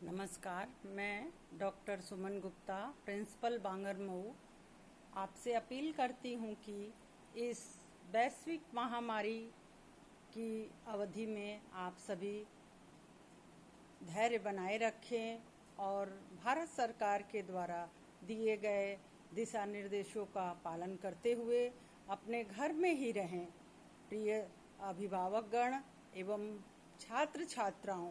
नमस्कार, मैं doctor Suman Gupta, principal Bangarmau, आपसे अपील करती हूँ कि इस वैश्विक महामारी की अवधि में आप सभी धैर्य बनाए रखें और भारत सरकार के द्वारा दिए गए दिशा निर्देशों का पालन करते हुए अपने घर में ही रहें। प्रिय अभिभावकगण एवं छात्र छात्राओं,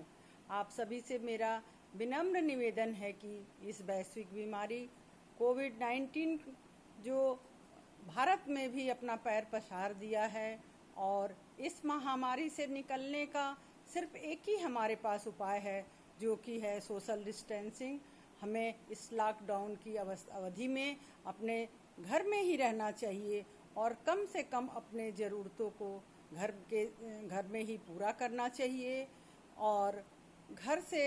आप सभी से मेरा विनम्र निवेदन है कि इस वैश्विक बीमारी कोविड-19 जो भारत में भी अपना पैर पसार दिया है और इस महामारी से निकलने का सिर्फ एक ही हमारे पास उपाय है, जो कि है सोशल डिस्टेंसिंग। हमें इस लॉकडाउन की अवधि में अपने घर में ही रहना चाहिए और कम से कम अपने ज़रूरतों को घर में ही पूरा करना चाहिए और घर से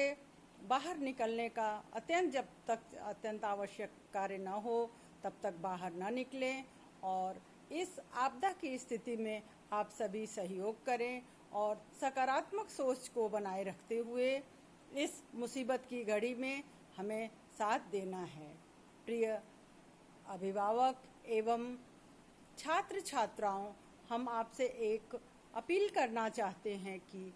बाहर निकलने का जब तक अत्यंत आवश्यक कार्य न हो तब तक बाहर न निकलें और इस आपदा की स्थिति में आप सभी सहयोग करें और सकारात्मक सोच को बनाए रखते हुए इस मुसीबत की घड़ी में हमें साथ देना है। प्रिय अभिभावक एवं छात्र छात्राओं, हम आपसे एक अपील करना चाहते हैं कि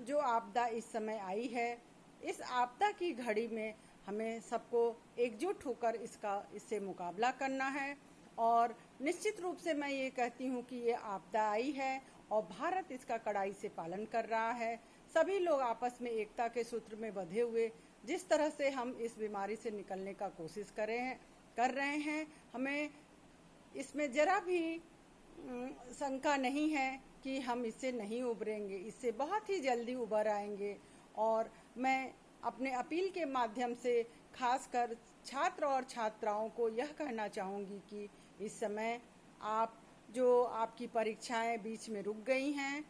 जो आपदा इस समय आई है, इस आपदा की घड़ी में हमें सबको एकजुट होकर इससे मुकाबला करना है और निश्चित रूप से मैं ये कहती हूँ कि ये आपदा आई है और भारत इसका कड़ाई से पालन कर रहा है। सभी लोग आपस में एकता के सूत्र में बंधे हुए जिस तरह से हम इस बीमारी से निकलने का कोशिश कर रहे हैं, हमें इसमें जरा भी शंका नहीं है कि हम इससे नहीं उभरेंगे, इससे बहुत ही जल्दी उभर आएंगे। और मैं अपने अपील के माध्यम से खासकर छात्र और छात्राओं को यह कहना चाहूँगी कि इस समय आपकी परीक्षाएं बीच में रुक गई हैं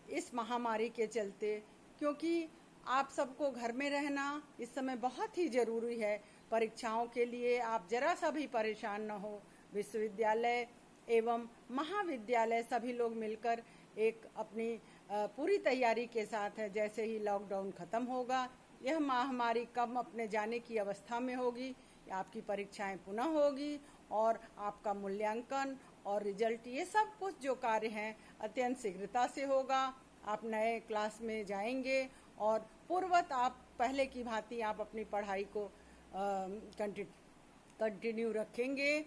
इस महामारी के चलते, क्योंकि आप सबको घर में रहना इस समय बहुत ही ज़रूरी है। परीक्षाओं के लिए आप जरा सा भी परेशान न हो। विश्वविद्यालय एवं महाविद्यालय सभी लोग मिलकर एक अपनी पूरी तैयारी के साथ है। जैसे ही लॉकडाउन ख़त्म होगा, यह महामारी कब अपने जाने की अवस्था में होगी, आपकी परीक्षाएं पुनः होगी और आपका मूल्यांकन और रिजल्ट, ये सब कुछ जो कार्य हैं अत्यंत शीघ्रता से होगा। आप नए क्लास में जाएंगे और पूर्ववत आप पहले की भांति आप अपनी पढ़ाई को कंटिन्यू रखेंगे।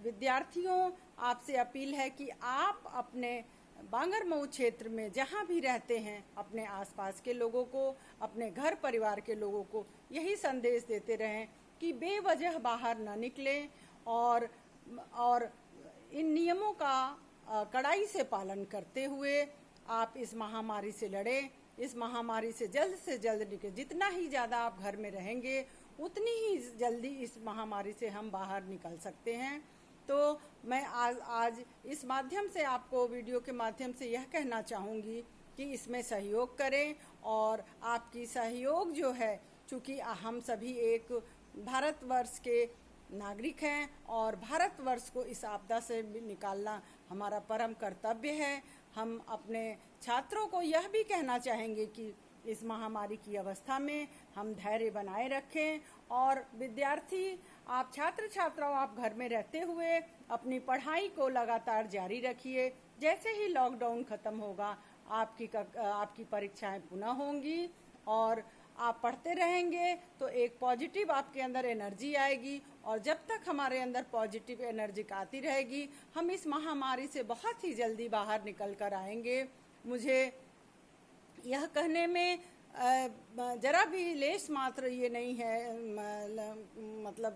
विद्यार्थियों, आपसे अपील है कि आप अपने बांगरमऊ क्षेत्र में जहाँ भी रहते हैं, अपने आसपास के लोगों को, अपने घर परिवार के लोगों को यही संदेश देते रहें कि बेवजह बाहर न निकलें और इन नियमों का कड़ाई से पालन करते हुए आप इस महामारी से लड़ें। इस महामारी से जल्द निकले। जितना ही ज़्यादा आप घर में रहेंगे उतनी ही जल्दी इस महामारी से हम बाहर निकल सकते हैं। तो मैं आज इस माध्यम से आपको वीडियो के माध्यम से यह कहना चाहूँगी कि इसमें सहयोग करें और आपकी सहयोग जो है, चूँकि हम सभी एक भारतवर्ष के नागरिक हैं और भारतवर्ष को इस आपदा से निकालना हमारा परम कर्तव्य है। हम अपने छात्रों को यह भी कहना चाहेंगे कि इस महामारी की अवस्था में हम धैर्य बनाए रखें और विद्यार्थी, आप छात्र छात्राओं, आप घर में रहते हुए अपनी पढ़ाई को लगातार जारी रखिए। जैसे ही लॉकडाउन ख़त्म होगा, आपकी परीक्षाएं पुनः होंगी और आप पढ़ते रहेंगे तो एक पॉजिटिव आपके अंदर एनर्जी आएगी और जब तक हमारे अंदर पॉजिटिव एनर्जी आती रहेगी, हम इस महामारी से बहुत ही जल्दी बाहर निकल कर आएंगे। मुझे यह कहने में जरा भी लेश मात्र ये नहीं है, मतलब